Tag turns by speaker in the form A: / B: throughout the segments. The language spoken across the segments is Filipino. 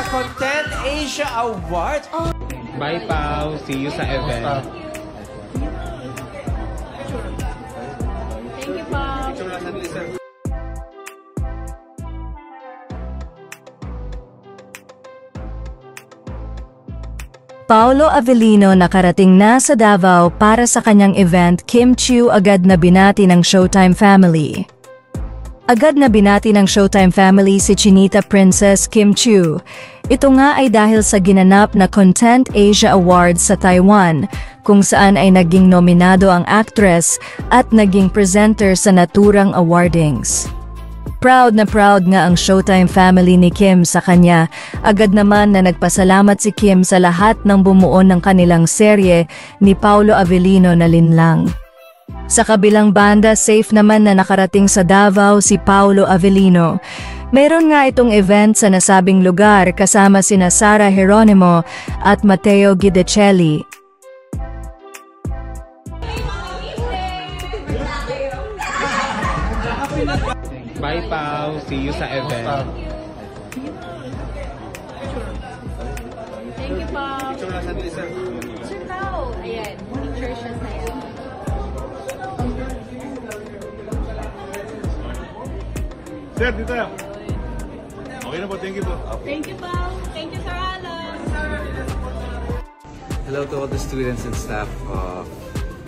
A: sa Content Asia Awards.
B: Bye, Pao. See you sa event.
C: Thank you, Pao.
D: Paolo Avellino nakarating na sa Davao para sa kanyang event. Kim Chiu agad na binati ng Showtime family. Agad na binati ng Showtime family si Chinita Princess Kim Chiu. Ito nga ay dahil sa ginanap na Content Asia Awards sa Taiwan, kung saan ay naging nominado ang actress at naging presenter sa naturang awardings. Proud na proud nga ang Showtime family ni Kim sa kanya. Agad naman na nagpasalamat si Kim sa lahat ng bumuo ng kanilang serye ni Paolo Avellino na Linlang. Sa kabilang banda, safe naman na nakarating sa Davao si Paolo Avellino. Mayroon nga itong event sa nasabing lugar kasama sina Sara Geronimo at Matteo Guidicelli.
B: Bye, Pao. See you sa event.
C: Thank you, Pao. Picture daw. Ayan, picture siya sa'yo.
E: Sir, dito na. Okay na po, thank you po.
C: Thank you, Pao. Thank you, Sir Alan.
F: Hello to all the students and staff of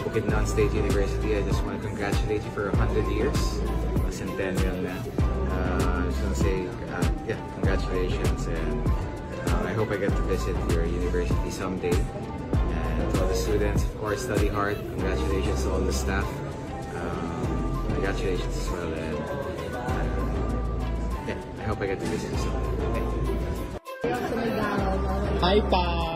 F: Bukidnon State University. I just want to congratulate you for 100 years. Centennial na. I just want to say, yeah, congratulations, and I hope I get to visit your university someday. And to all the students, of course, study hard. Congratulations to all the staff. Congratulations as well, and yeah, I hope I get to visit you someday. Thank you.
B: Bye, Pao.